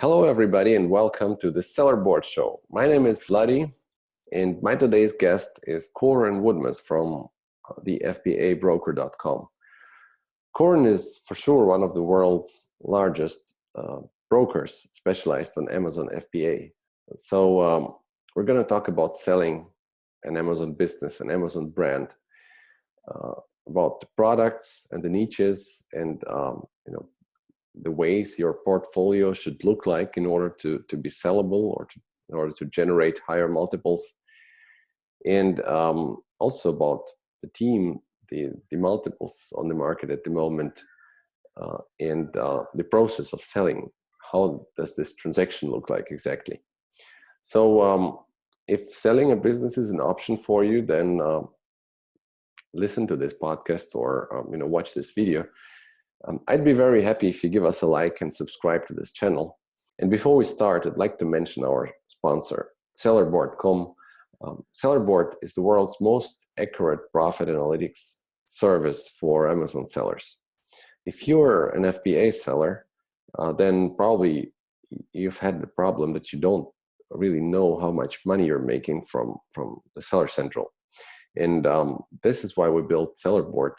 Hello, everybody, and welcome to the Sellerboard Show. My name is Vladi, and my today's guest is Coran Woodmass from the FBAbroker.com. Coran is for sure one of the world's largest brokers specialized on Amazon FBA. So we're going to talk about selling an Amazon business, an Amazon brand, about the products and the niches and the ways your portfolio should look like in order to be sellable or in order to generate higher multiples. And also about the team, the multiples on the market at the moment, and the process of selling. How does this transaction look like exactly? So if selling a business is an option for you, then listen to this podcast or watch this video. I'd be very happy if you give us a like and subscribe to this channel. And before we start, I'd like to mention our sponsor, sellerboard.com. Sellerboard is the world's most accurate profit analytics service for Amazon sellers. If you're an FBA seller, then probably you've had the problem that you don't really know how much money you're making from the Seller Central. And this is why we built Sellerboard.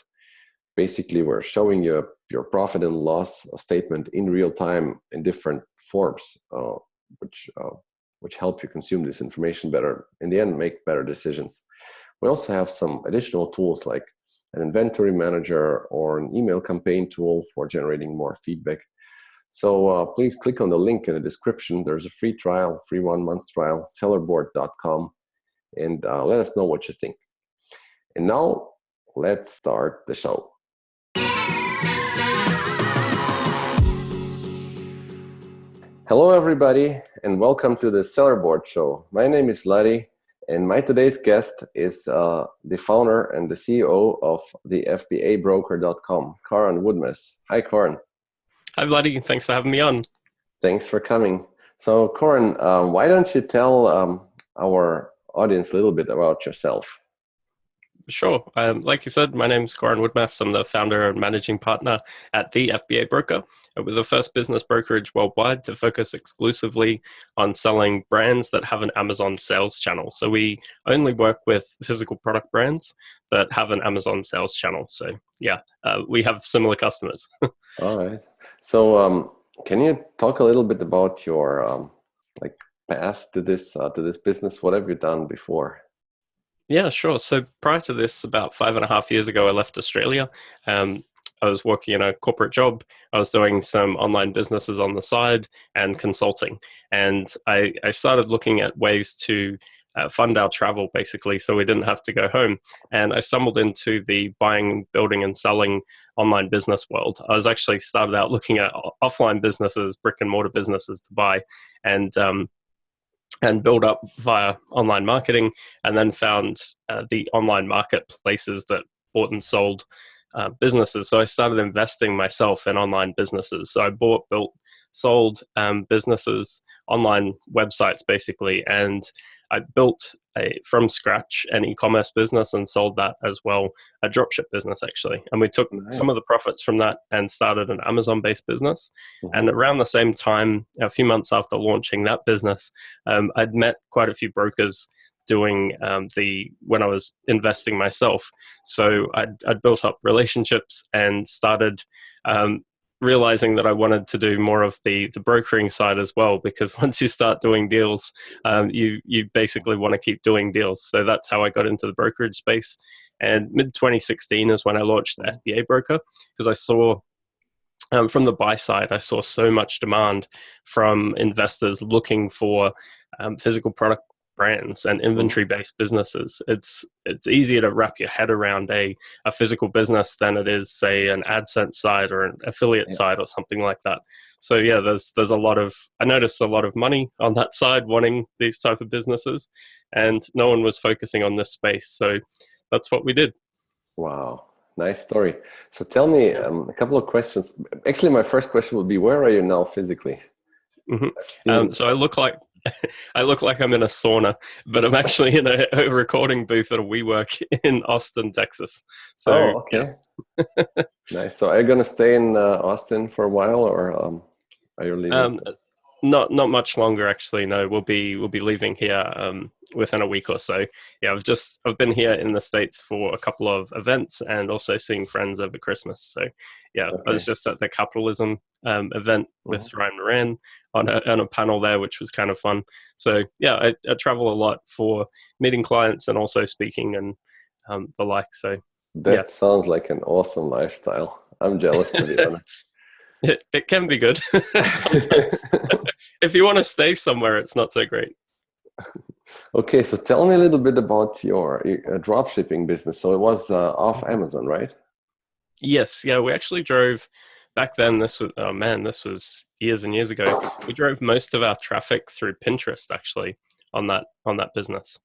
Basically, we're showing you your profit and loss statement in real time in different forms, which help you consume this information better, in the end, make better decisions. We also have some additional tools like an inventory manager or an email campaign tool for generating more feedback. So please click on the link in the description. There's a free trial, free 1-month trial, sellerboard.com, and let us know what you think. And now let's start the show. Hello, everybody, and welcome to the Sellerboard Show. My name is Vladi, and my today's guest is the founder and the CEO of the FBAbroker.com, Coran Woodmass. Hi, Coran. Hi, Vladi. Thanks for having me on. Thanks for coming. So, Coran, why don't you tell our audience a little bit about yourself? Sure. Like you said, my name's Coran Woodmass. I'm the founder and managing partner at the FBA Broker. We're the first business brokerage worldwide to focus exclusively on selling brands that have an Amazon sales channel. So we only work with physical product brands that have an Amazon sales channel. So yeah, we have similar customers. All right. So can you talk a little bit about your path to this business? What have you done before? Yeah, sure. So prior to this, about 5.5 years ago, I left Australia. I was working in a corporate job. I was doing some online businesses on the side and consulting. And I started looking at ways to fund our travel, basically, so we didn't have to go home. And I stumbled into the buying, building, and selling online business world. I was actually started out looking at offline businesses, brick and mortar businesses to buy, and build up via online marketing, and then found the online marketplaces that bought and sold businesses. So I started investing myself in online businesses. So I bought, built, sold businesses, online websites basically, and I built from scratch an e-commerce business and sold that as well, a dropship business actually. And we took some of the profits from that and started an Amazon-based business. Mm-hmm. And around the same time, a few months after launching that business, I'd met quite a few brokers doing when I was investing myself. So I'd built up relationships and started realizing that I wanted to do more of the brokering side as well, because once you start doing deals, you basically want to keep doing deals. So that's how I got into the brokerage space. And mid-2016 is when I launched the FBA Broker, because I saw from the buy side, I saw so much demand from investors looking for physical product brands and inventory-based businesses. It's easier to wrap your head around a physical business than it is, say, an AdSense side or an affiliate side or something like that. So yeah, there's I noticed a lot of money on that side wanting these type of businesses, and no one was focusing on this space. So that's what we did. Wow. Nice story. So tell me a couple of questions. Actually, my first question would be, where are you now physically? Mm-hmm. So I look like I'm in a sauna, but I'm actually in a recording booth at a WeWork in Austin, Texas. So, okay. Nice. So are you going to stay in Austin for a while, or are you leaving? Not much longer, actually. No, we'll be leaving here within a week or so. Yeah, I've been here in the States for a couple of events and also seeing friends over Christmas. So yeah, I was Okay. just at the capitalism event Mhm. with Ryan Moran on a panel there, which was kind of fun. So yeah, I travel a lot for meeting clients and also speaking and the like. So yeah, That sounds like an awesome lifestyle. I'm jealous, to be honest. it can be good sometimes. If you want to stay somewhere, it's not so great. Okay, so tell me a little bit about your drop shipping business. So it was off Amazon, right? Yes, yeah, we actually drove back then. This was, oh man, this was years and years ago. We drove most of our traffic through Pinterest actually on that business.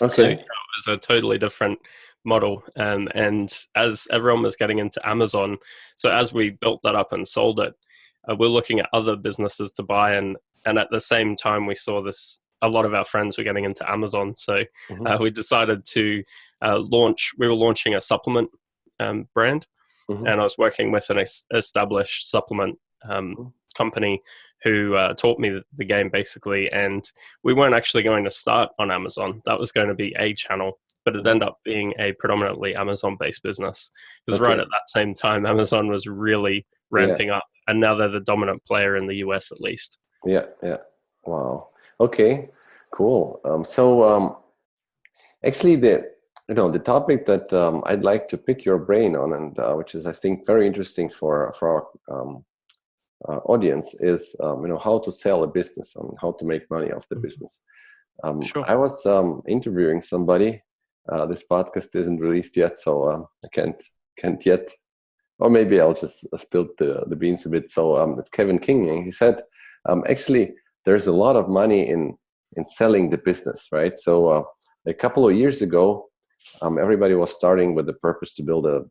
So yeah, it Okay. was a totally different model. And as everyone was getting into Amazon, so as we built that up and sold it, we're looking at other businesses to buy, and at the same time we saw this. A lot of our friends were getting into Amazon, so Hmm. we decided to launch. We were launching a supplement brand, Hmm. and I was working with an established supplement company who taught me the game basically. And we weren't actually going to start on Amazon. That was going to be a channel, but it Hmm. ended up being a predominantly Amazon-based business because right Okay. at that same time, Amazon was really Yeah. ramping up, and now they're the dominant player in the US at least. Yeah. Yeah. Wow. Okay. Cool. Actually, the topic that I'd like to pick your brain on, and which is I think very interesting for our audience, is how to sell a business and how to make money off the Mhm. business. Sure. I was interviewing somebody. This podcast isn't released yet, so I can't yet. Or maybe I'll just spill the beans a bit. So it's Kevin King. He said, actually, there's a lot of money in selling the business, right? So a couple of years ago, everybody was starting with the purpose to build a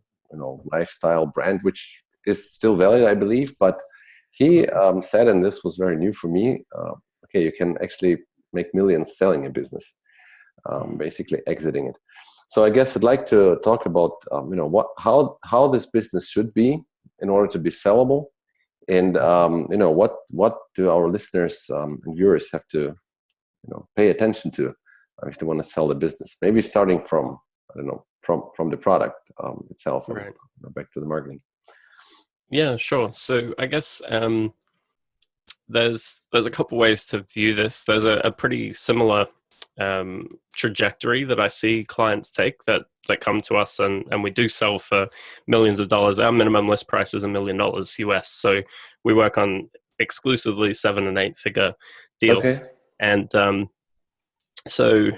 lifestyle brand, which is still valid, I believe. But he said, and this was very new for me. Okay, you can actually make millions selling a business, basically exiting it. So I guess I'd like to talk about how this business should be in order to be sellable, and what do our listeners and viewers have to pay attention to if they want to sell the business. Maybe starting from I don't know from the product itself and Right. back to the marketing. Yeah, sure. So I guess there's a couple ways to view this. There's a pretty similar trajectory that I see clients take that come to us, and we do sell for millions of dollars. Our minimum list price is $1 million US. So we work on exclusively 7 and 8 figure deals. Okay. And so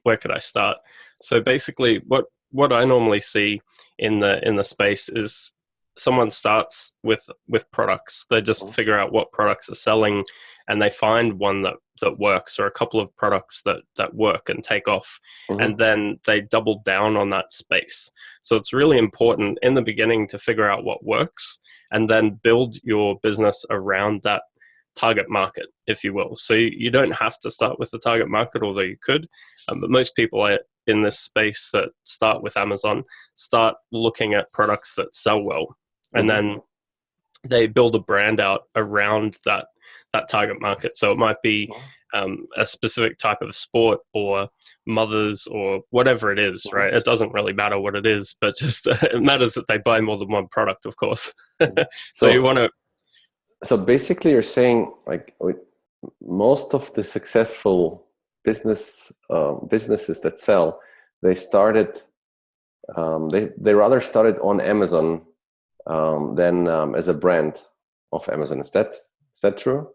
where could I start? So basically, what I normally see in the space is someone starts with products. They just figure out what products are selling, and they find one that works, or a couple of products that work and take off, Mm-hmm. and then they double down on that space. So it's really important in the beginning to figure out what works, and then build your business around that target market, if you will. So you don't have to start with the target market, although you could. But most people are in this space that start with Amazon, start looking at products that sell well, and Mm-hmm. then they build a brand out around that target market. So it might be a specific type of sport or mothers or whatever it is, Mm-hmm. right? It doesn't really matter what it is, but just it matters that they buy more than one product, of course. So you So want to. so basically, you're saying like most of the successful businesses that sell, they started they rather started on Amazon than as a brand of Amazon. Is that true?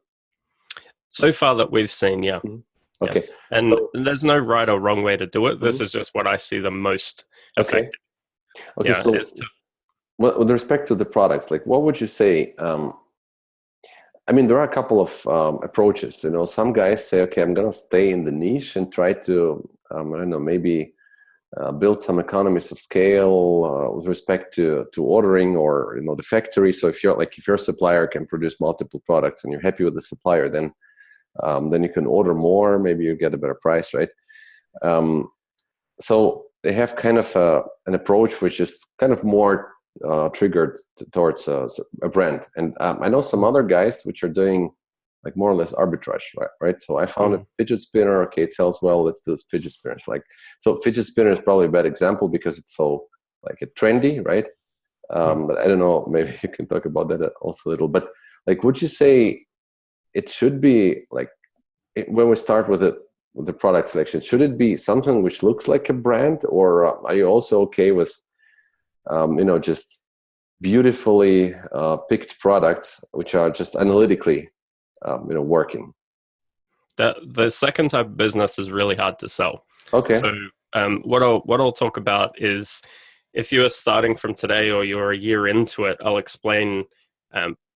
So far that we've seen, yeah. Mhm. Okay. Yes. And So there's no right or wrong way to do it. This mhm. is just what I see the most Okay. effective. Okay. Yeah. So Is to, with respect to the products, like what would you say? I mean, there are a couple of approaches. Some guys say, okay, I'm going to stay in the niche and try to, I don't know, maybe build some economies of scale with respect to ordering or the factory. So if your supplier can produce multiple products and you're happy with the supplier, then you can order more. Maybe you get a better price, right? So they have kind of an approach which is kind of more triggered towards a brand. And I know some other guys which are doing like more or less arbitrage, right? So I found a fidget spinner. Okay, it sells well. Let's do fidget spinners. Like, so fidget spinner is probably a bad example because it's so like a trendy, right? But I don't know. Maybe you can talk about that also a little. But like, would you say it should be like when we start with the product selection, should it be something which looks like a brand, or are you also okay with just beautifully picked products which are just analytically working? The second type of business is really hard to sell. Okay. So what I'll talk about is, if you are starting from today or you're a year into it, I'll explain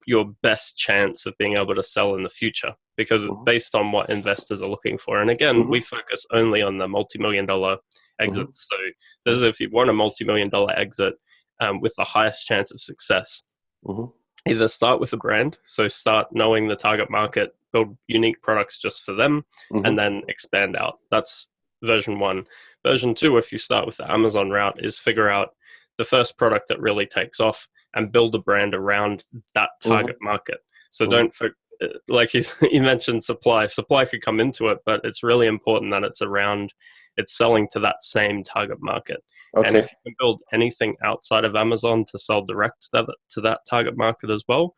your best chance of being able to sell in the future, because based on what investors are looking for. And again, we focus only on the multi-million-dollar exits. So this is if you want a multi-million-dollar exit with the highest chance of success. Either start with a brand, so start knowing the target market, build unique products just for them, and then expand out. That's version 1. Version 2, if you start with the Amazon route, is figure out the first product that really takes off and build a brand around that target market. So don't, like you mentioned, supply could come into it, but it's really important that it's selling to that same target market. Okay. And if you can build anything outside of Amazon to sell direct to that target market as well,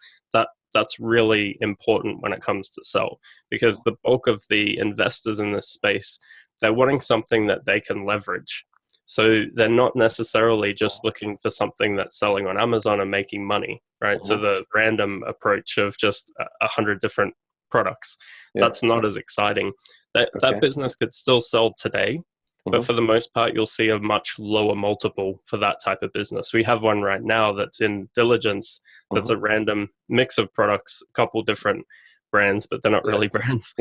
that's really important when it comes to sell, because the bulk of the investors in this space, they're wanting something that they can leverage. So they're not necessarily just looking for something that's selling on Amazon and making money, right? So the random approach of just 100 different products, that's not as exciting. That business could still sell today, but for the most part, you'll see a much lower multiple for that type of business. We have one right now that's in diligence, that's a random mix of products, a couple different brands, but they're not really brands.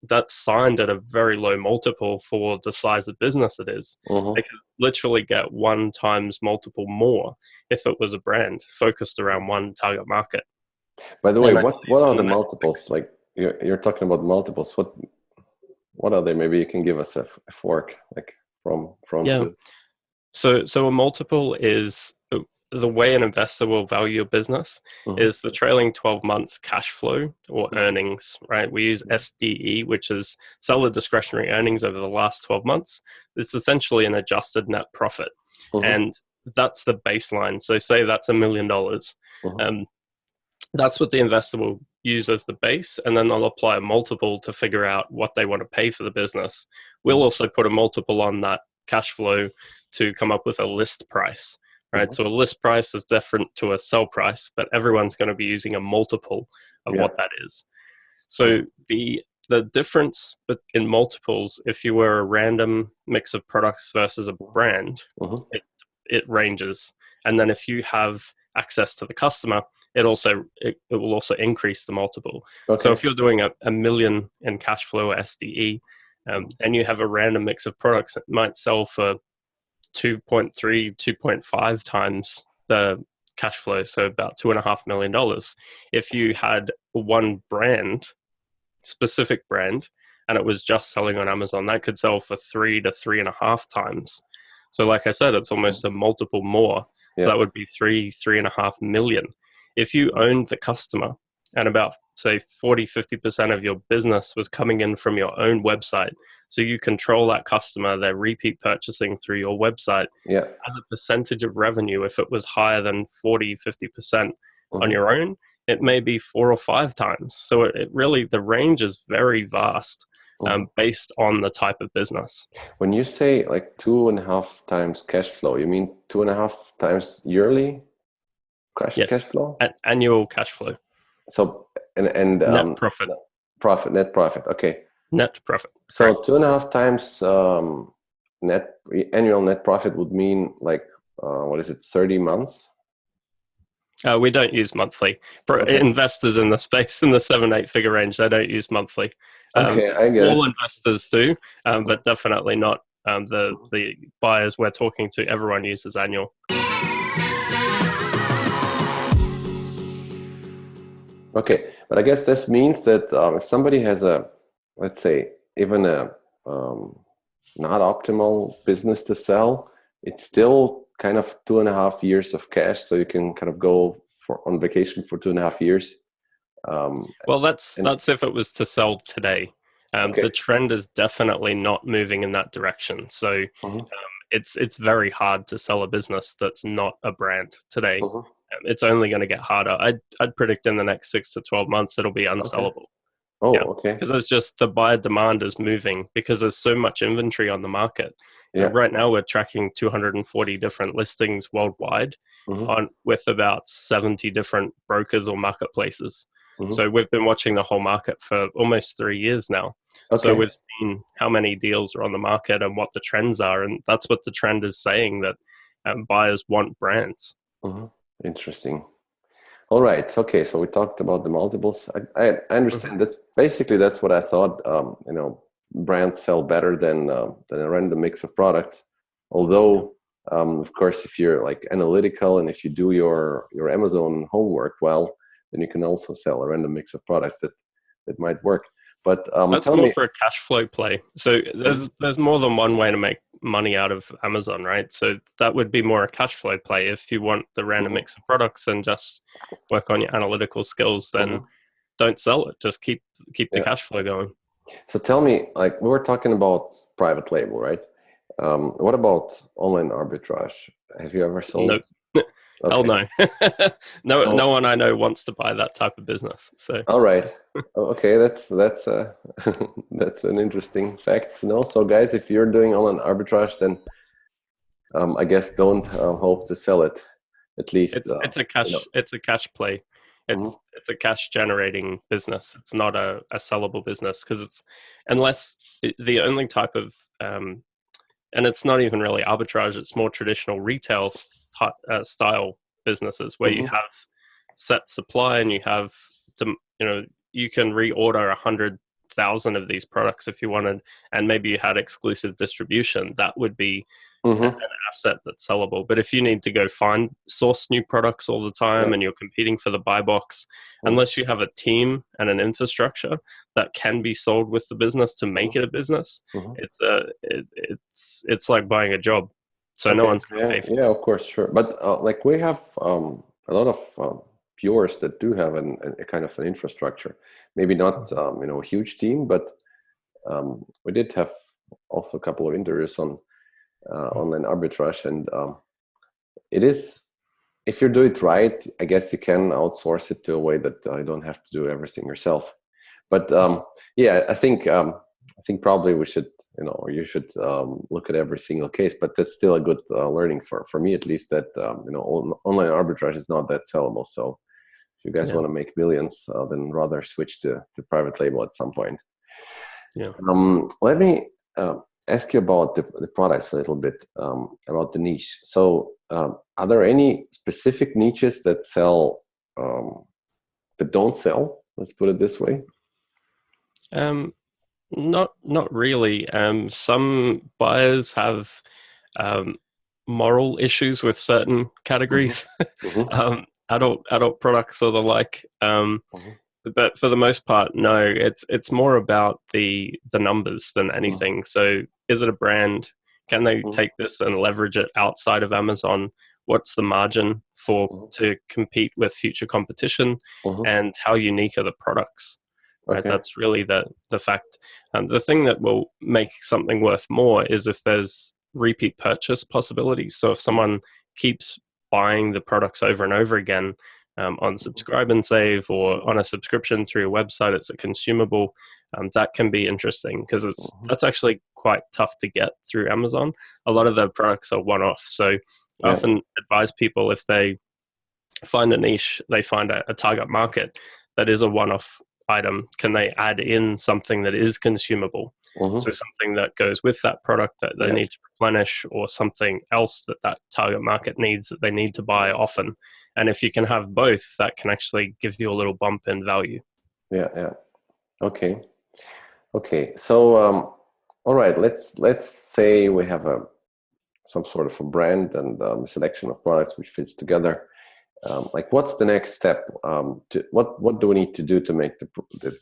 That's signed at a very low multiple for the size of business it is. They could literally get 1 times multiple more if it was a brand focused around one target market. By the way, what are the multiples? Like you're talking about multiples. What are they? Maybe you can give us a fork, like from to. So a multiple is the way an investor will value a business is the trailing 12 months cash flow or earnings, right? We use SDE, which is seller discretionary earnings over the last 12 months. It's essentially an adjusted net profit. And that's the baseline. So say that's $1 million. That's what the investor will use as the base, and then they'll apply a multiple to figure out what they want to pay for the business. We'll also put a multiple on that cash flow to come up with a list price, right? So a list price is different to a sell price, but everyone's going to be using a multiple of what that is. So the difference in multiples, if you were a random mix of products versus a brand, it ranges. And then if you have access to the customer, it will also increase the multiple. So if you're doing a million in cash flow or SDE, and you have a random mix of products that might sell for 2.3, 2.5 times the cash flow, so about $2.5 million. If you had one brand, specific brand, and it was just selling on Amazon, that could sell for 3 to 3.5 times. So like I said, it's almost a multiple more. So that would be 3.5 million. If you owned the customer and about, say, 40-50% of your business was coming in from your own website, so you control that customer, they're repeat purchasing through your website, as a percentage of revenue, if it was higher than 40-50% on your own, it may be 4 or 5 times. So it really, the range is very vast based on the type of business. When you say like 2.5 times cash flow, you mean 2.5 times yearly cash flow? Annual cash flow. So and net profit. Net profit. Okay. Net profit. So 2.5 times annual net profit would mean like what is it? 30 months. We don't use monthly. Investors in the space in the 7-8 figure range, they don't use monthly. I get all investors do, but definitely not the buyers we're talking to. Everyone uses annual. Okay, but I guess this means that if somebody has let's say, even a not optimal business to sell, it's still kind of 2.5 years of cash, so you can kind of go on vacation for 2.5 years Well, And that's if it was to sell today. okay. The trend is definitely not moving in that direction. So Mhm, it's very hard to sell a business that's not a brand today. mhm. It's only going to get harder. I'd predict in the next 6 to 12 months it'll be Okay. unsellable. Yeah, Oh, okay. because it's just the buyer demand is moving because there's so much inventory on the market. Yeah. Right now, we're tracking 240 different listings worldwide Mhm, on with about 70 different brokers or marketplaces. mhm. So we've been watching the whole market for almost 3 years now. So Okay. we've seen how many deals are on the market and what the trends are, and that's what the trend is saying that buyers want brands. Mhm. Interesting. All right. Okay. So we talked about the multiples. I Mhm. understand. That's what I thought. Brands sell better than a random mix of products. Yeah. Although, of course, if you're like analytical and if you do your Amazon homework well, then you can also sell a random mix of products that might work. But That's tell more me. for a cash flow play. So Mhm, there's more than one way to make money out of Amazon, right? So that would be more a cash flow play. If you want the random mhm, mix of products and just work on your analytical skills, then mhm. don't sell it. Just keep the Yeah. cash flow going. So tell me, like we were talking about private label, right? What about online arbitrage? Have you ever sold? Nope. Hell Okay. no. No So, one I know wants to buy that type of business. So all right. Okay, that's that's an interesting fact to know. So, guys, if you're doing online arbitrage, then I guess don't hope to sell it. At least, it's a cash play. Mhm, It's a cash generating business. It's not a sellable business because it's unless the only type of and it's not even really arbitrage. It's more traditional retail style businesses where you mhm, have set supply and you have you know you can reorder 100,000 of these products if you wanted, and maybe you had exclusive distribution. That would be an mhm. asset that's sellable. But if you need to go find source new products all the time Yeah. and you're competing for the buy box, Mhm, unless you have a team and an infrastructure that can be sold with the business to mhm, make it a business, mhm. it's like buying a job. So no Okay. one's going to Yeah. pay for Yeah. that. Of course. Sure. But like we have a lot of viewers that do have a kind of an infrastructure. Maybe not a huge team, but we did have also a couple of interviews on online arbitrage, and it is if you do it right, I guess you can outsource it to a way that you don't have to do everything yourself. But yeah, I think probably we should, or you should look at every single case. But that's still a good learning for me at least that online arbitrage is not that sellable. So if you guys Yeah, want to make millions, then rather switch to private label at some point. yeah. Let me ask you about the products a little bit, about the niche. So, are there any specific niches that sell that don't sell? Let's put it this way. Um, not really. Some buyers have um, moral issues with certain Hmm. categories, Hmm. adult products or the like. Hmm. But for the most part, no. It's more about the numbers than Hmm. anything. So, is it a brand? Can they Hmm. take this and leverage it outside of Amazon? What's the margin for Hmm. to compete with future competition? Hmm. And how unique are the products? Right, Okay. that's really the fact. The thing that will make something worth more is if there's repeat purchase possibilities. So if Hmm. someone keeps buying the products over and over again, on Hmm. subscribe and save or on a subscription through a website, it's a consumable. That can be interesting because it's Hmm. that's actually quite tough to get through Amazon. A lot of the products are one off. So I Yeah. often advise people if they find a niche, they find a target market that is a one off item, can they add in something that is consumable? So Hmm. something that goes with that product that they Yeah. need to replenish, or something else that that target market needs that they need to buy often. And if you can have both, that can actually give you a little bump in value. Yeah. Yeah. Okay. Okay. So, all right. Let's say we have a some sort of a brand and selection of products which fits together. Like, what's the next step? What do we need to do to make the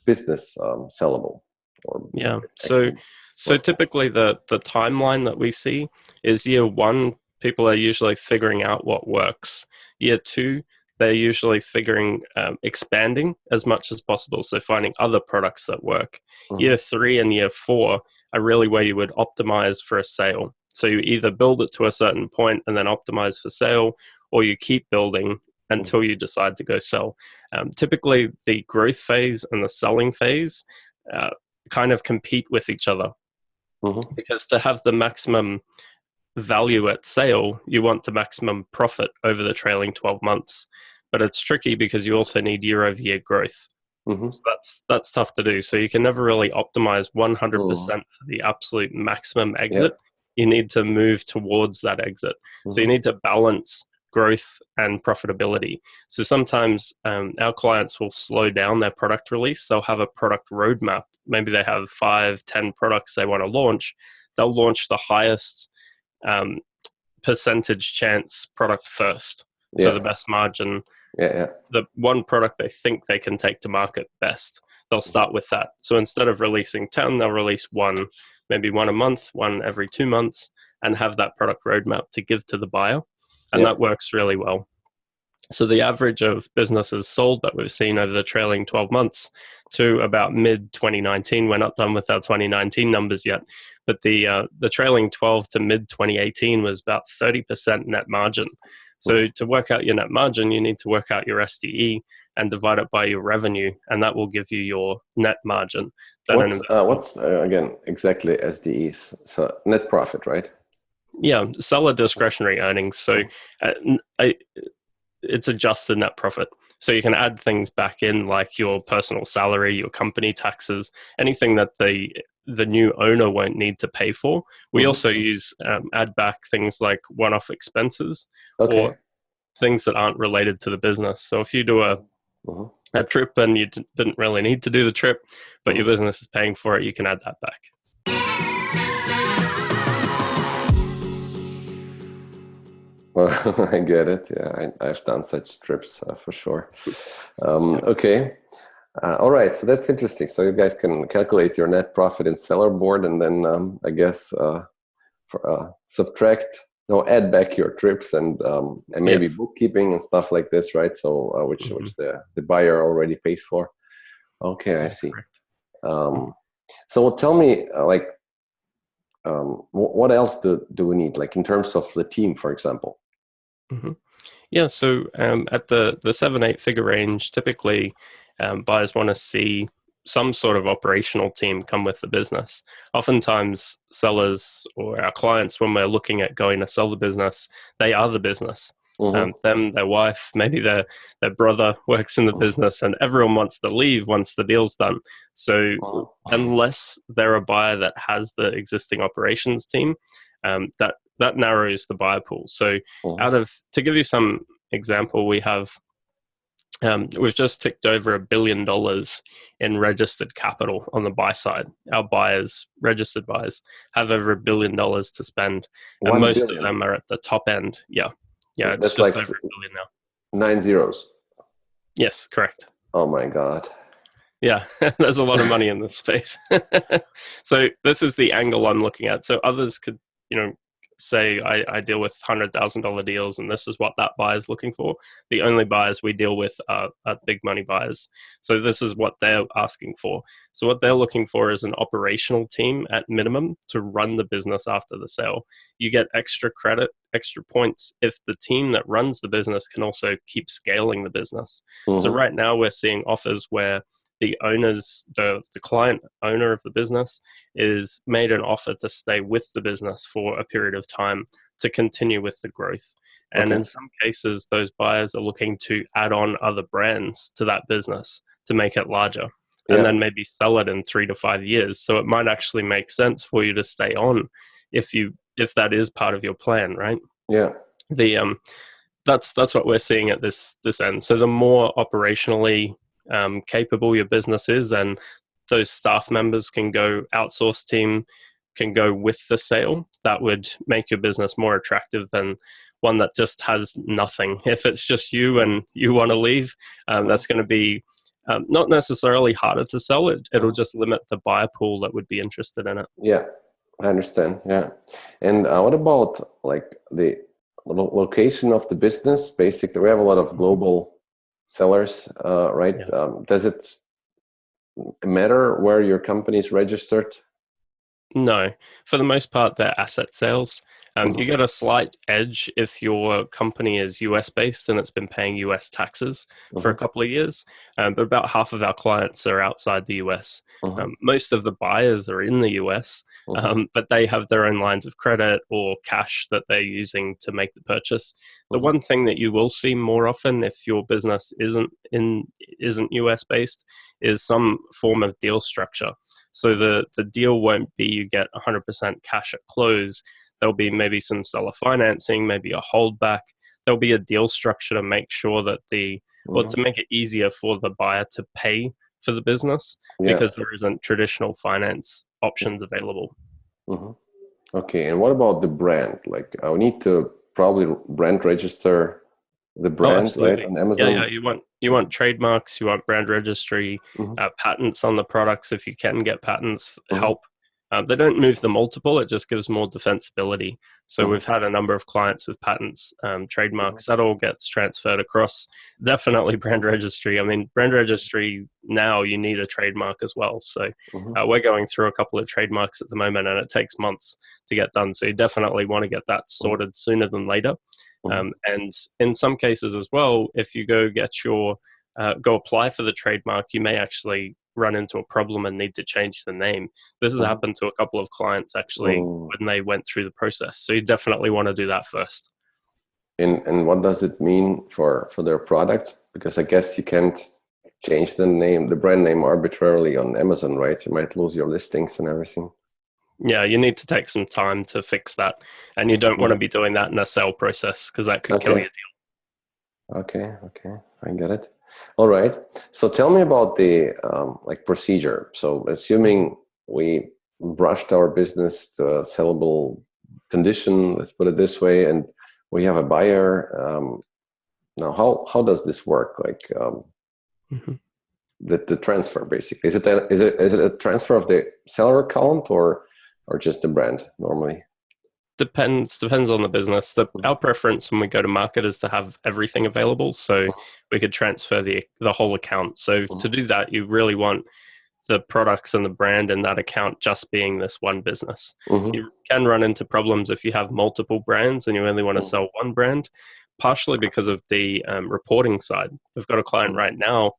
business sellable or Yeah. So actually so worthwhile? typically the timeline that we see is year one, people are usually figuring out what works. Year two, they're usually figuring expanding as much as possible, so finding other products that work. Year 3 and year 4 are really where you would optimize for a sale. So you either build it to a certain point and then optimize for sale, or you keep building until you decide to go sell. Typically, the growth phase and the selling phase kind of compete with each other, because to have the maximum value at sale, you want the maximum profit over the trailing 12 months. But it's tricky because you also need year-over-year growth. So that's tough to do. So you can never really optimize 100% for the absolute maximum exit. You need to move towards that exit. So you need to balance growth and profitability. So sometimes our clients will slow down their product release. They'll have a product roadmap. Maybe they have 5-10 products they want to launch. They'll launch the highest percentage chance product first. So the best margin, the one product they think they can take to market best, they'll start with that. So instead of releasing 10, they'll release one, maybe one a month, one every 2 months, and have that product roadmap to give to the buyer. And that works really well. So the average of businesses sold that we've seen over the trailing 12 months to about mid-2019, we're not done with our 2019 numbers yet, but the trailing 12 to mid-2018 was about 30% net margin. So to work out your net margin, you need to work out your SDE and divide it by your revenue, and that will give you your net margin. What's again, exactly SDEs? So net profit, right? Yeah, seller discretionary earnings. So it's adjusted net profit. So you can add things back in, like your personal salary, your company taxes, anything that the new owner won't need to pay for. We also use add back things like one-off expenses or things that aren't related to the business. So if you do a trip and you didn't really need to do the trip, but your business is paying for it, you can add that back. Well, I get it. Yeah, I've done such trips for sure. Okay. All right. So that's interesting. So you guys can calculate your net profit in sellerboard, and then I guess subtract, add back your trips and maybe bookkeeping and stuff like this, right? So which the buyer already pays for. Okay, I see. So tell me, what else do we need, like in terms of the team, for example? Yeah, so at the 7-8 figure range, typically buyers want to see some sort of operational team come with the business. Oftentimes, sellers or our clients, when we're looking at going to sell the business, they are the business. Them, their wife, maybe their brother works in the business, and everyone wants to leave once the deal's done. So unless they're a buyer that has the existing operations team, that narrows the buyer pool. So to give you some example, we've just ticked over $1 billion in registered capital on the buy side. Our buyers, registered buyers, have over $1 billion to spend, and most of them are at the top end. Yeah, it's that's just like over $1 billion now. 9 zeros. Yes, correct. Oh my God. Yeah, there's a lot of money in this space. So this is the angle I'm looking at. So others could, say I deal with $100,000 deals, and this is what that buyer is looking for. The only buyers we deal with are big money buyers. So this is what they're asking for. So what they're looking for is an operational team at minimum to run the business after the sale. You get extra credit, extra points if the team that runs the business can also keep scaling the business. So right now we're seeing offers where the client owner of the business is made an offer to stay with the business for a period of time to continue with the growth. And in some cases, those buyers are looking to add on other brands to that business to make it larger, and then maybe sell it in 3 to 5 years. So it might actually make sense for you to stay on if that is part of your plan, right? Yeah. That's what we're seeing at this end. So the more operationally capable your business is, and those staff members can go, outsource team can go with the sale, that would make your business more attractive than one that just has nothing. If it's just you and you want to leave, that's going to be not necessarily harder to sell. It'll just limit the buyer pool that would be interested in it. Yeah, I understand. Yeah. And what about like the location of the business? Basically, we have a lot of global sellers, right? Yeah. Does it matter where your company is registered? No, for the most part, they're asset sales. You get a slight edge if your company is US based and it's been paying US taxes for a Mm-hmm. couple of years. But about half of our clients are outside the US. Mm-hmm. Most of the buyers are in the US, Mm-hmm. but they have their own lines of credit or cash that they're using to make the purchase. The Mm-hmm. one thing that you will see more often if your business isn't US based is some form of deal structure. So the deal won't be you get 100% cash at close. There'll be maybe some seller financing, maybe a holdback. There'll be a deal structure to make sure that Mm-hmm. to make it easier for the buyer to pay for the business Yeah. because there isn't traditional finance options available. Mm-hmm. Okay, and what about the brand? Like, I need to probably brand register the Oh, brand, right, absolutely. on Yeah. Amazon. You want trademarks, you want brand registry, Mm-hmm. patents on the products. If you can get patents, Mm-hmm. help. They don't move the multiple; it just gives more defensibility. So Mm-hmm. we've had a number of clients with patents, Mm-hmm. trademarks. That all gets transferred across. Definitely brand registry. I mean, brand registry now you need a trademark as well. So Mm-hmm. we're going through a couple of trademarks at the moment, and it takes months to get done. So you definitely want to get that sorted sooner than later. Mm-hmm. And in some cases as well, if you go apply for the trademark, you may actually run into a problem and need to change the name. This has Mm-hmm. happened to a couple of clients actually Mm. when they went through the process. So you definitely want to do that first. And what does it mean for their products? Because I guess you can't change the brand name arbitrarily on Amazon, right? You might lose your listings and everything. Yeah, you need to take some time to fix that. And you don't want to Mm. be doing that in a sale process because that could kill Okay. your Okay. Okay. I get it. All right. So tell me about the like procedure. So deal. assuming we brushed our business to a sellable condition, let's put it this way, and we have a buyer. Now, how does this work? Like Mhm. the transfer, basically, is it a transfer of the seller account or just the brand normally? Depends on the business. Our preference when we go to market is to have everything available, so we could transfer the whole account. So to do that, you really want the products and the brand in that account just being this one business. Mm-hmm. You can run into problems if you have multiple brands and you only want to sell one brand, partially because of the reporting side. We've got a client right now.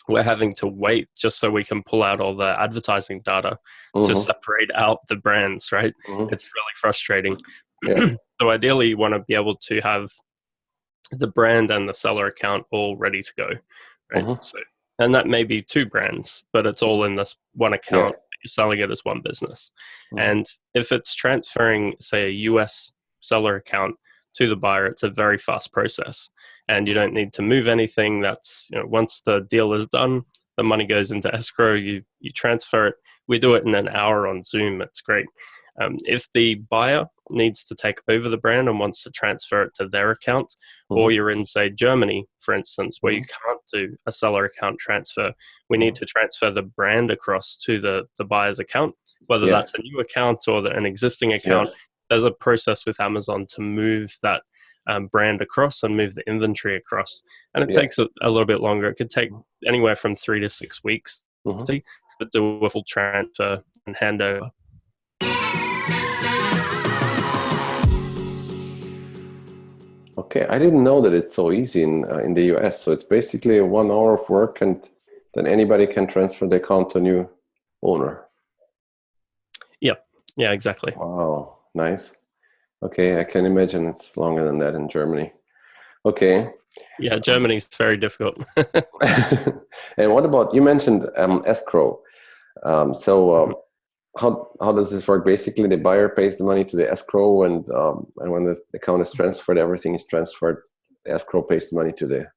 We're having to wait just so we can pull out all the advertising data to Mm-hmm. separate out the brands, right? Mm-hmm. It's really frustrating. Yeah. So ideally, you want to be able to have the brand and the seller account all ready to go, right? Mm-hmm. So, and that may be two brands, but it's all in this one Yeah. account. You're selling it as one business. Mm-hmm. And if it's transferring, say, a US seller account to the buyer, it's a very fast process, and you don't need to move anything. That's once the deal is done, the money goes into escrow. You transfer it. We do it in an hour on Zoom. It's great. If the buyer needs to take over the brand and wants to transfer it to their account, or Mm-hmm. you're in, say, Germany, for instance, where you Mm-hmm. can't do a seller account transfer, we need to transfer the brand across to the buyer's account, whether Yeah. that's a new account or an existing Yeah. account. There's a process with Amazon to move that brand across and move the inventory across. And it Yeah. takes a little bit longer. It could take anywhere from 3 to 6 weeks Mm-hmm. to do a full transfer and handover. Okay, I didn't know that it's so easy in the US. So it's basically 1 hour of work, and then anybody can transfer the account to a new owner. Yep. Yeah, exactly. Wow, nice. Okay, I can imagine it's longer than that in Germany. Okay. Yeah, Germany's very difficult. And what about, you mentioned escrow. So how does this work? Basically, the buyer pays the money to the escrow, and when the account is transferred, everything is transferred. The escrow pays the money to the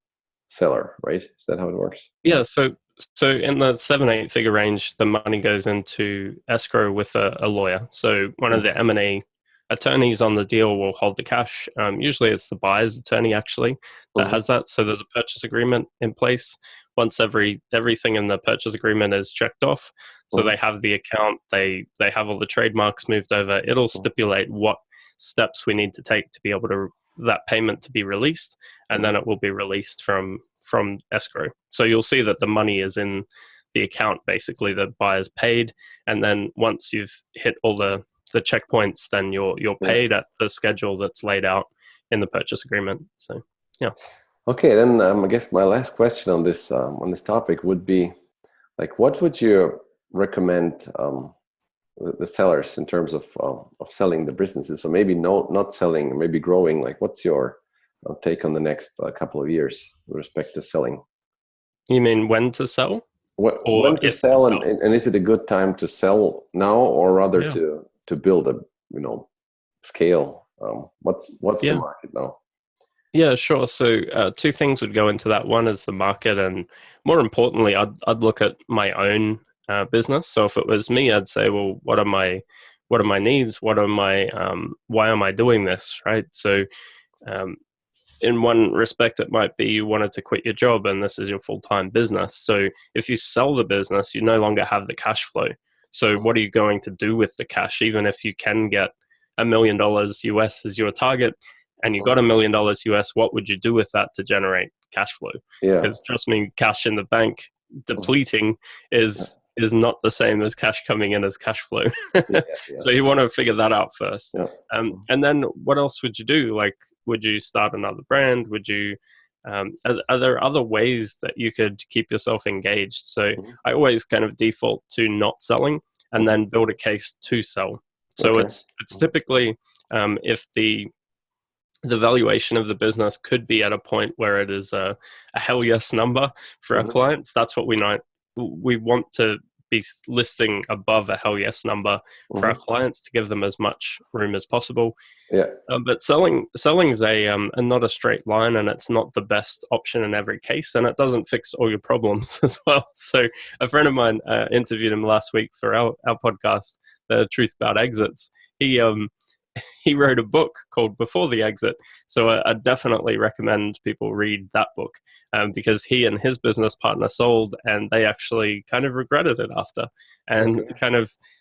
seller, right? Is that how it works? Yeah, so in the 7 8 figure range, the money goes into escrow with a lawyer. So one of the M&A attorneys on the deal will hold the cash. Usually, it's the buyer's attorney actually that Mm-hmm. has that. So there's a purchase agreement in place. Once everything in the purchase agreement is checked off, so Mm-hmm. they have the account, they have all the trademarks moved over. It'll stipulate what steps we need to take to be able to that payment to be released, and then it will be released from escrow. So you'll see that the money is in the account, basically the buyer's paid, and then once you've hit all the checkpoints, then you're paid at the schedule that's laid out in the purchase agreement. So yeah. Okay, then I guess my last question on this topic would be, like, what would you recommend the sellers in terms of selling the businesses? So maybe not selling, maybe growing. Like, what's your take on the next couple of years with respect to selling? You mean when to sell? When to sell, and is it a good time to sell now, or rather to build a scale? What's the market now? Yeah, sure. So two things would go into that. One is the market, and more importantly, I'd look at my own business. So if it was me, I'd say, well, what are my needs? What are my why am I doing this? Right. So in one respect, it might be you wanted to quit your job and this is your full-time business. So if you sell the business, you no longer have the cash flow. So what are you going to do with the cash? Even if you can get $1 million US as your target, and you got $1 million US, what would you do with that to generate cash flow? Because trust me, cash in the bank depleting is not the same as cash coming in as cash flow. So you want to figure that out first. And then what else would you do? Like, would you start another brand? Would you are there other ways that you could keep yourself engaged? So I always kind of default to not selling and then build a case to sell. So it's typically if the valuation of the business could be at a point where it is a hell yes number for our clients. That's what we want to be listing above a hell yes number for our clients to give them as much room as possible. But selling is a not a straight line, and it's not the best option in every case, and it doesn't fix all your problems as well. So a friend of mine interviewed him last week for our podcast, The Truth About Exits. He wrote a book called Before the Exit. So I definitely recommend people read that book because he and his business partner sold, and they actually kind of regretted it after. And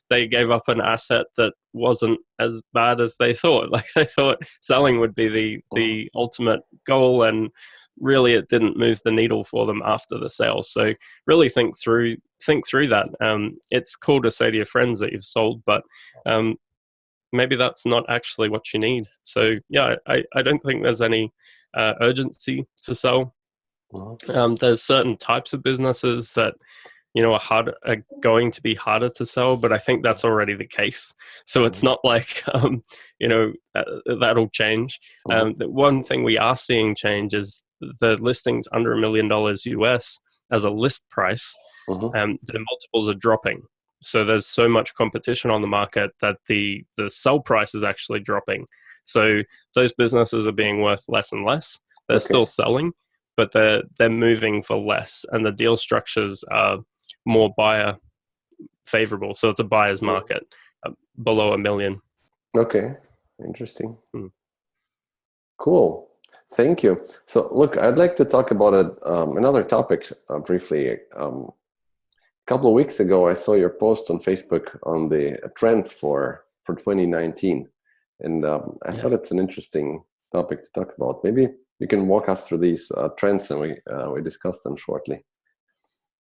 they gave up an asset that wasn't as bad as they thought. Like, they thought selling would be the ultimate goal, and really it didn't move the needle for them after the sale. So really think through that. It's cool to say to your friends that you've sold, but maybe that's not actually what you need. So yeah, I don't think there's any urgency to sell. There's certain types of businesses that are going to be harder to sell, but I think that's already the case. So it's not like that'll change. The one thing we are seeing change is the listings under $1 million US as a list price. The multiples are dropping. So there's so much competition on the market that the sell price is actually dropping. So those businesses are being worth less and less. They're still selling, but they're moving for less, and the deal structures are more buyer favorable. So it's a buyer's market below $1 million. Okay, interesting. Cool. Thank you. So look, I'd like to talk about another topic briefly. A couple of weeks ago, I saw your post on Facebook on the trends for 2019, and I thought it's an interesting topic to talk about. Maybe you can walk us through these trends, and we discuss them shortly.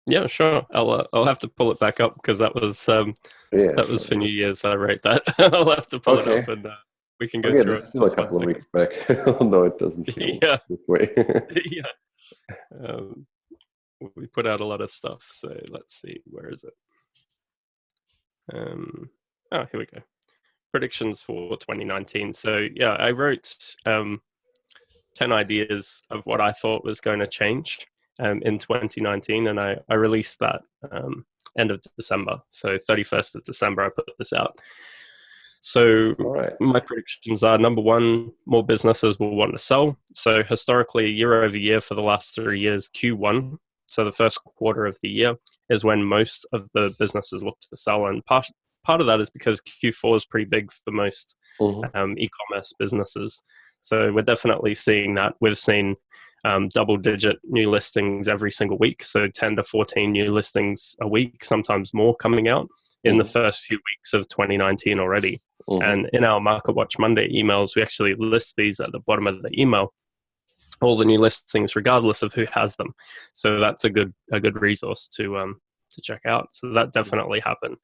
Yeah, sure. I'll have to pull it back up because that was was for New Year's. I wrote that. I'll have to pull it up, and we can go through it. Still a couple of weeks back, although it doesn't feel this way. We put out a lot of stuff, so let's see, where is it? Here we go. Predictions for 2019. So yeah, I wrote 10 ideas of what I thought was going to change in 2019, and I released that end of December. So 31st of December, I put this out. So my predictions are, number one, more businesses will want to sell. So historically, year over year for the last 3 years, Q1, so the first quarter of the year, is when most of the businesses look to sell. And part of that is because Q4 is pretty big for most e-commerce businesses. So we're definitely seeing that. We've seen double-digit new listings every single week. So 10 to 14 new listings a week, sometimes more, coming out in the first few weeks of 2019 already. And in our Market Watch Monday emails, we actually list these at the bottom of the email, all the new listings, regardless of who has them. So that's a good resource to check out. So that definitely happened.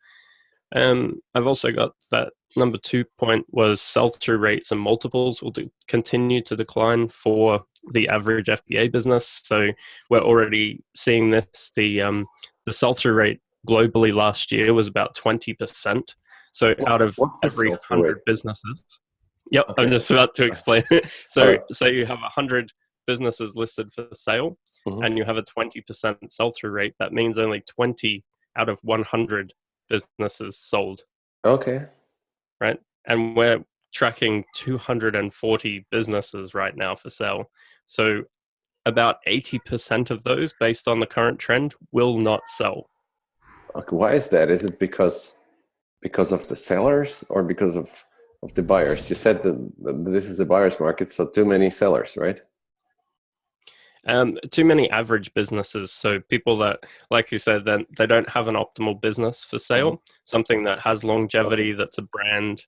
I've also got that number 2 point was sell-through rates and multiples will continue to decline for the average FBA business. So we're already seeing this. The sell-through rate globally last year was about 20%. So out of every 100 businesses, yep, okay. I'm just about to explain it. So you have 100 businesses listed for sale, and you have a 20% sell-through rate. That means only 20 out of 100 businesses sold. Okay. Right. And we're tracking 240 businesses right now for sale. So about 80% of those, based on the current trend, will not sell. Okay. Why is that? Is it because of the sellers or because of the buyers? You said that this is a buyer's market, so too many sellers, right? Too many average businesses. So people that, like you said, then they don't have an optimal business for sale, something that has longevity, that's a brand.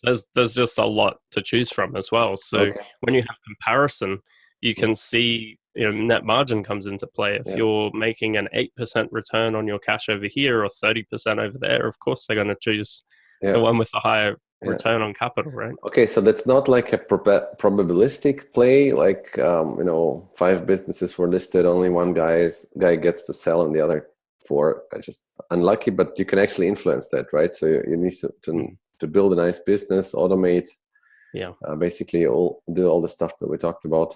There's just a lot to choose from as well. So when you have comparison, you can see, net margin comes into play. If you're making an 8% return on your cash over here or 30% over there, of course they're going to choose the one with the higher return on capital, right? Okay, so that's not like a probabilistic play, like 5 businesses were listed, only one guy gets to sell and the other 4 are just unlucky, but you can actually influence that, right? So you need to build a nice business, automate, basically do all the stuff that we talked about.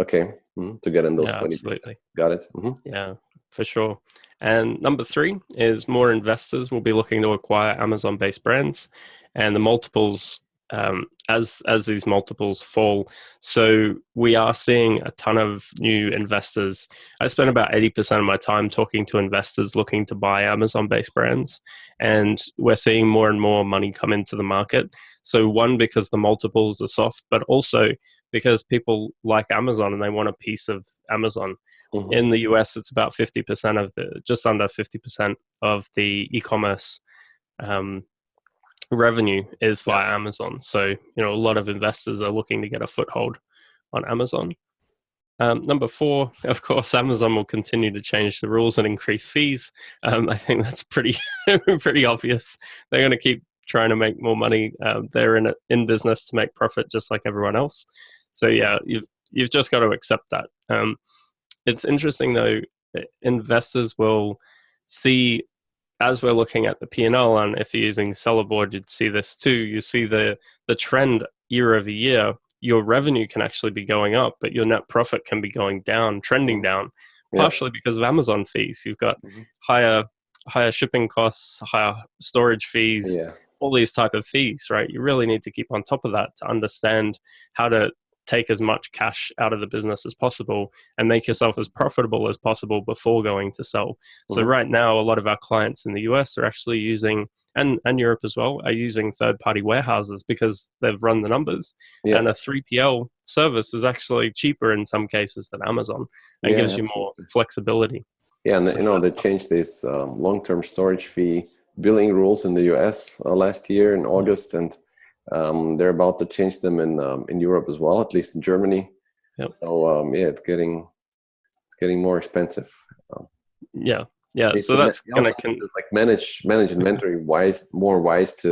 Okay, to get in those 20%. Absolutely. Got it. Yeah, for sure. And number 3 is more investors will be looking to acquire Amazon-based brands, and the multiples, as these multiples fall. So we are seeing a ton of new investors. I spend about 80% of my time talking to investors looking to buy Amazon-based brands, and we're seeing more and more money come into the market. So one, because the multiples are soft, but also because people like Amazon and they want a piece of Amazon. In the US, it's about 50% of just under 50% of the e-commerce revenue is via Amazon. So, a lot of investors are looking to get a foothold on Amazon. Number 4, of course, Amazon will continue to change the rules and increase fees. I think that's pretty obvious. They're going to keep trying to make more money. They're in business to make profit just like everyone else. So yeah, you've just got to accept that. It's interesting though, investors will see, as we're looking at the P&L, and if you're using sellerboard, you'd see this too. You see the trend year over year. Your revenue can actually be going up, but your net profit can be going down, trending down, partially because of Amazon fees. You've got higher shipping costs, higher storage fees, all these type of fees, right? You really need to keep on top of that to understand how to take as much cash out of the business as possible and make yourself as profitable as possible before going to sell. So right now, a lot of our clients in the US are actually using, and Europe as well, are using third-party warehouses because they've run the numbers. And a 3PL service is actually cheaper in some cases than Amazon and gives you more flexibility. Yeah, and so they changed this long-term storage fee billing rules in the US last year in August, and they're about to change them in Europe as well, at least in Germany. So it's getting more expensive. So that's gonna manage inventory wisely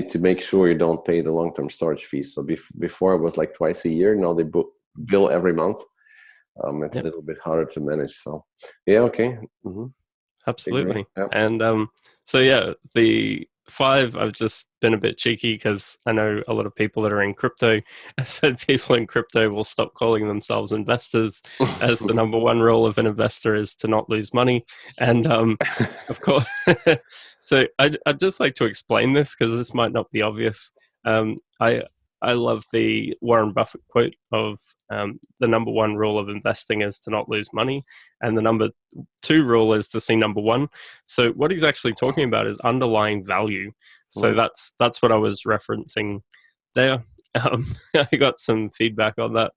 to make sure you don't pay the long-term storage fees. So before it was like twice a year. Now they bill every month. It's a little bit harder to manage. So absolutely. And the 5, I've just been a bit cheeky because I know a lot of people that are in crypto. I said people in crypto will stop calling themselves investors, as the number 1 rule of an investor is to not lose money. And of course, so I'd just like to explain this because this might not be obvious. I love the Warren Buffett quote of the number 1 rule of investing is to not lose money, and the number 2 rule is to see number 1. So what he's actually talking about is underlying value. So that's what I was referencing there. I got some feedback on that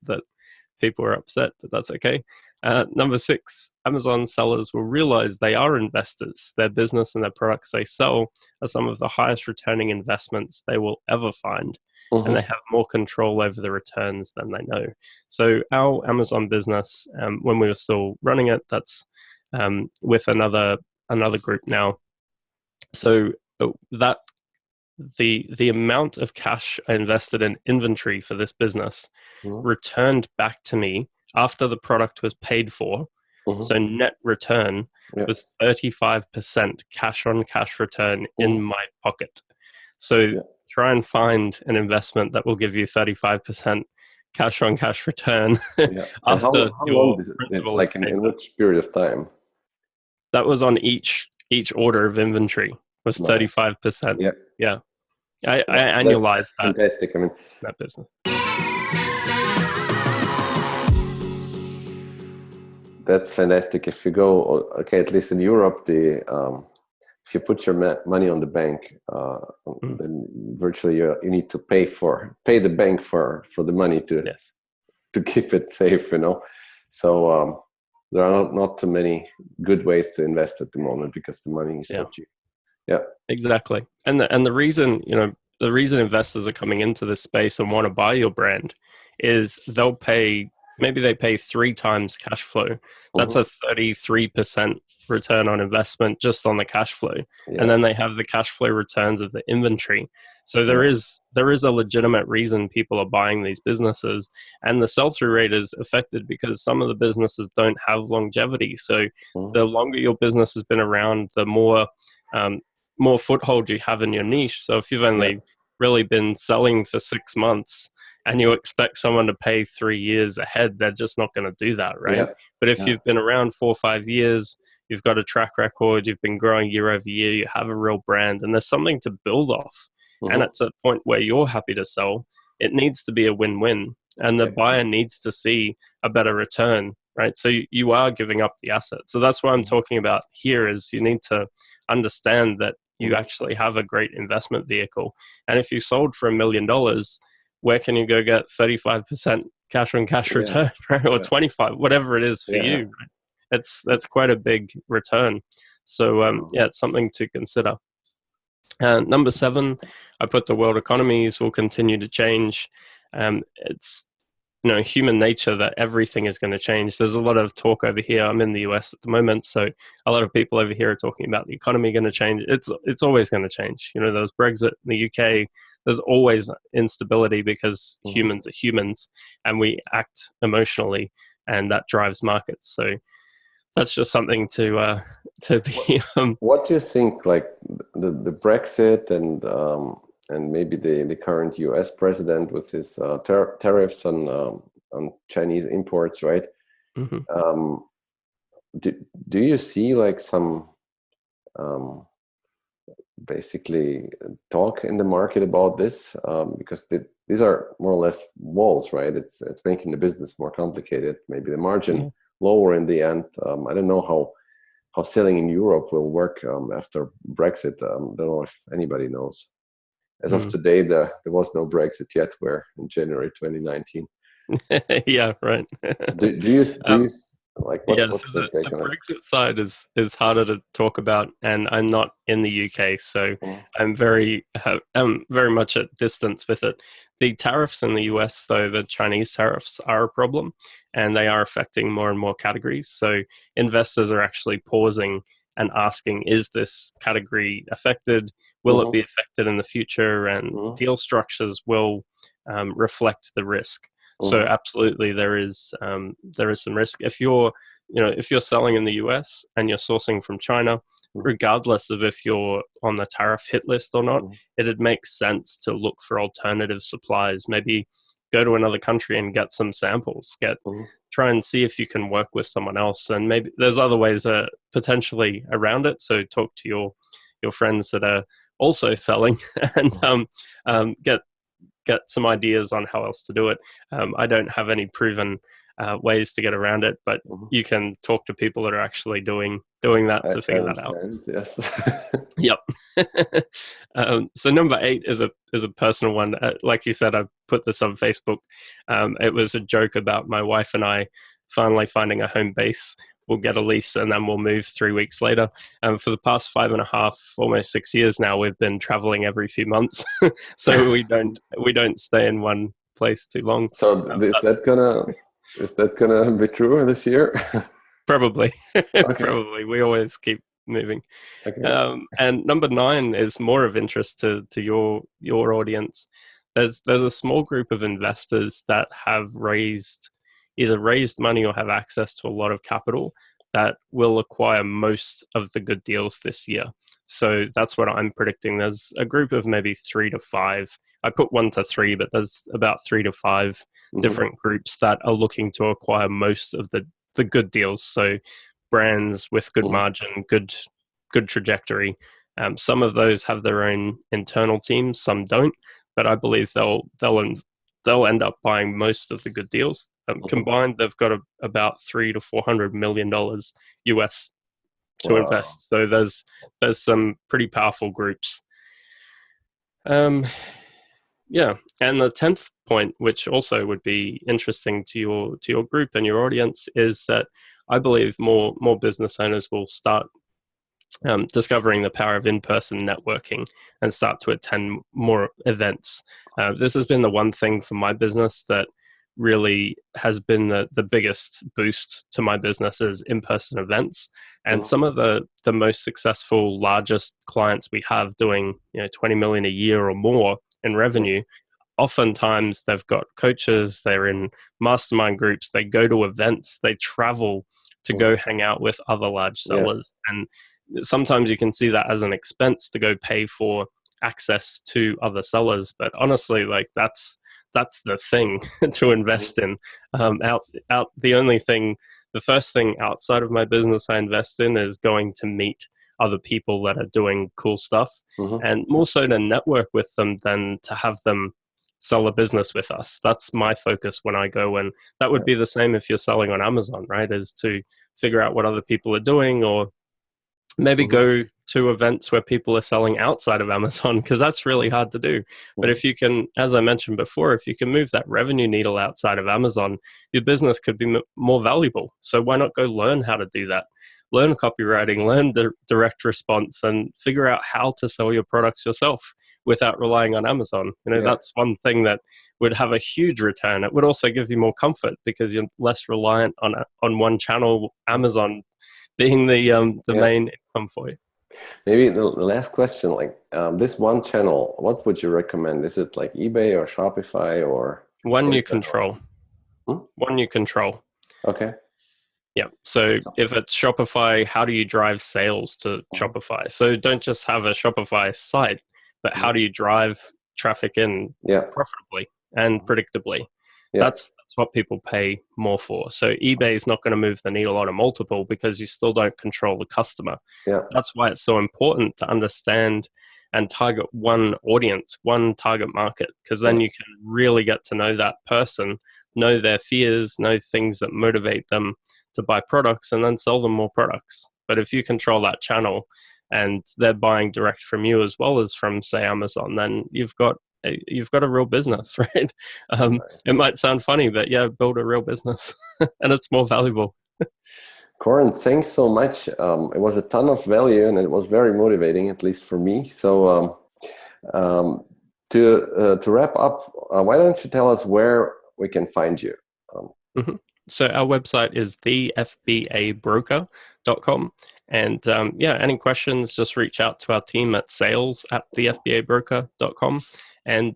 people were upset, but that's okay. Number 6, Amazon sellers will realize they are investors. Their business and their products they sell are some of the highest returning investments they will ever find. And they have more control over the returns than they know. So our Amazon business, when we were still running it, that's with another group now. So that the amount of cash I invested in inventory for this business returned back to me after the product was paid for. So net return was 35% cash on cash return in my pocket. So try and find an investment that will give you 35% cash on cash return after how your long is it, principal like in which period of time? That was on each order of inventory was 35%. Yeah. I annualized that. Fantastic. I mean, that business. That's fantastic. If you go, okay, at least in Europe, if you put your money on the bank, then virtually you need to pay the bank for the money to keep it safe, you know. So there are not too many good ways to invest at the moment because the money is so cheap. Yeah, exactly. And the reason, the reason investors are coming into this space and want to buy your brand is maybe they pay 3 times cash flow. That's a 33% return on investment just on the cash flow. And then they have the cash flow returns of the inventory. So there is a legitimate reason people are buying these businesses, and the sell-through rate is affected because some of the businesses don't have longevity. So the longer your business has been around, the more foothold you have in your niche. So if you've only really been selling for 6 months and you expect someone to pay 3 years ahead, they're just not going to do that, right? But if you've been around 4 or 5 years, you've got a track record, you've been growing year over year, you have a real brand, and there's something to build off. And it's a point where you're happy to sell. It needs to be a win-win, and the buyer needs to see a better return, right? So you are giving up the asset. So that's what I'm talking about here is you need to understand that you actually have a great investment vehicle. And if you sold for $1 million, where can you go get 35% cash on cash return, right? Or 25, whatever it is for you, right? That's quite a big return. So it's something to consider. Number 7, I put the world economies will continue to change. It's human nature that everything is going to change. There's a lot of talk over here. I'm in the US at the moment, so a lot of people over here are talking about the economy going to change. It's always going to change. There was Brexit in the UK. There's always instability because humans are humans, and we act emotionally, and that drives markets. So that's just something to be. What do you think? Like the Brexit and maybe the current U.S. president with his tariffs on Chinese imports, right? Do you see like some basically talk in the market about this? Because these are more or less walls, right? It's making the business more complicated. Maybe the margin lower in the end. I don't know how selling in Europe will work after Brexit. I don't know if anybody knows. As of today, there was no Brexit yet. We're in January 2019. Yeah, right. So do you like what's so your take the on this? Brexit side is harder to talk about, and I'm not in the UK, so I'm very much at distance with it. The tariffs in the US, though, the Chinese tariffs are a problem, and they are affecting more and more categories. So investors are actually pausing and asking, is this category affected? Will it be affected in the future? And deal structures will reflect the risk. So absolutely, there is some risk. If you're selling in the US and you're sourcing from China, regardless of if you're on the tariff hit list or not, it'd make sense to look for alternative supplies. Maybe go to another country and get some samples. Try and see if you can work with someone else. And maybe there's other ways potentially around it. So talk to your friends that are also selling and get some ideas on how else to do it. I don't have any proven ways to get around it, but you can talk to people that are actually doing that to figure that out. Yes. Yep. So number 8 is a personal one. Like you said, I put this on Facebook. It was a joke about my wife and I finally finding a home base. We'll get a lease and then we'll move 3 weeks later. And for the past 5.5, almost 6 years now, we've been traveling every few months. So we don't stay in one place too long. So is that gonna be true this year? Probably. Okay. Probably. We always keep moving. Okay. And number 9 is more of interest to your audience. There's a small group of investors that have either raised money or have access to a lot of capital that will acquire most of the good deals this year. So that's what I'm predicting. There's a group of maybe 3 to 5. I put 1 to 3, but there's about 3 to 5 different groups that are looking to acquire most of the good deals. So brands with good margin, good trajectory. Some of those have their own internal teams, some don't. But I believe they'll end up buying most of the good deals. Combined, they've got about $300 to $400 million US to invest. So there's some pretty powerful groups. Yeah, and the 10th point, which also would be interesting to your group and your audience, is that I believe more business owners will start discovering the power of in-person networking and start to attend more events. This has been the one thing for my business that really has been the biggest boost to my business is in-person events. And some of the most successful, largest clients we have doing 20 million a year or more in revenue, oftentimes they've got coaches, they're in mastermind groups, they go to events, they travel to go hang out with other large sellers. And sometimes you can see that as an expense to go pay for access to other sellers, but honestly, like that's the thing to invest in. The first thing outside of my business I invest in is going to meet other people that are doing cool stuff, and more so to network with them than to have them sell a business with us. That's my focus when I go, and that would be the same if you're selling on Amazon, right? Is to figure out what other people are doing, or maybe go to events where people are selling outside of Amazon, because that's really hard to do. But if you can, as I mentioned before, if you can move that revenue needle outside of Amazon, your business could be more valuable. So why not go learn how to do that? Learn copywriting, learn direct response, and figure out how to sell your products yourself without relying on Amazon. That's one thing that would have a huge return. It would also give you more comfort because you're less reliant on one channel, Amazon being the main income for you. Maybe the last question, like this one channel, what would you recommend? Is it like eBay or Shopify or one you control? One you control. Okay. Yeah. So if it's Shopify, how do you drive sales to Shopify? So don't just have a Shopify site, but how do you drive traffic in profitably and predictably? That's what people pay more for. So eBay is not going to move the needle on a multiple because you still don't control the customer. That's why it's so important to understand and target one audience, one target market, because then you can really get to know that person, know their fears, know things that motivate them to buy products, and then sell them more products. But if you control that channel and they're buying direct from you as well as from, say, Amazon, then you've got a real business, right? It might sound funny, but build a real business and it's more valuable. Coran, thanks so much. It was a ton of value and it was very motivating, at least for me. So to wrap up, why don't you tell us where we can find you? So our website is thefbabroker.com. And any questions, just reach out to our team at sales@thefbabroker.com. And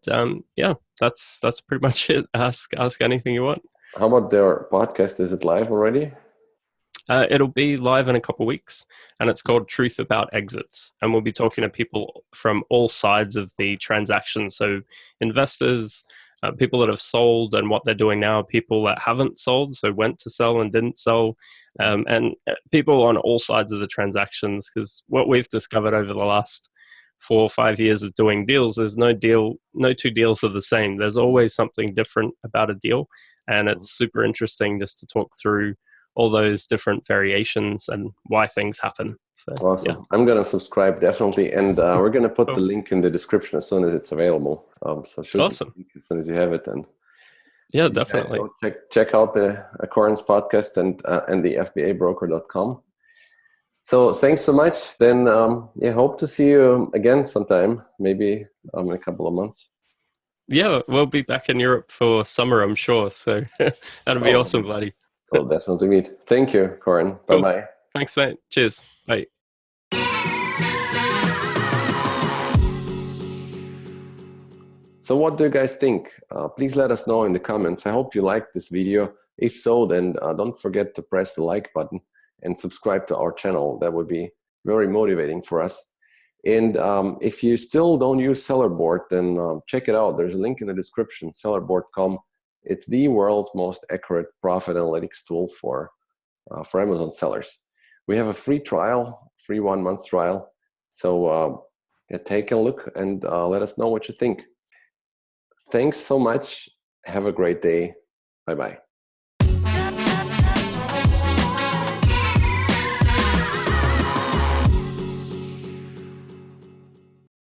that's pretty much it. Ask anything you want. How about their podcast? Is it live already? It'll be live in a couple of weeks, and it's called Truth About Exits. And we'll be talking to people from all sides of the transaction. So investors, people that have sold and what they're doing now, people that haven't sold, so went to sell and didn't sell, and people on all sides of the transactions. Because what we've discovered over the last 4 or 5 years of doing deals is no two deals are the same. There's always something different about a deal, and it's super interesting just to talk through all those different variations and why things happen. So, awesome. I'm going to subscribe definitely. And we're going to put the link in the description as soon as it's available. So shoot awesome. as soon as you have it. And Yeah, You guys definitely. go check out the Coran's podcast and the FBAbroker.com. So thanks so much. Then yeah, hope to see you again sometime, maybe in a couple of months. Yeah, we'll be back in Europe for summer, I'm sure. So that'll be Oh, awesome, buddy. we'll definitely meet. Thank you, Coran. Bye Cool. bye. Thanks, mate. Cheers. Bye. So what do you guys think? Please let us know in the comments. I hope you liked this video. If so, then don't forget to press the like button and subscribe to our channel. That would be very motivating for us. And if you still don't use sellerboard, then check it out. There's a link in the description, sellerboard.com. It's the world's most accurate profit analytics tool for Amazon sellers. We have a free trial, free 1-month trial. So yeah, take a look and let us know what you think. Thanks so much. Have a great day. Bye-bye.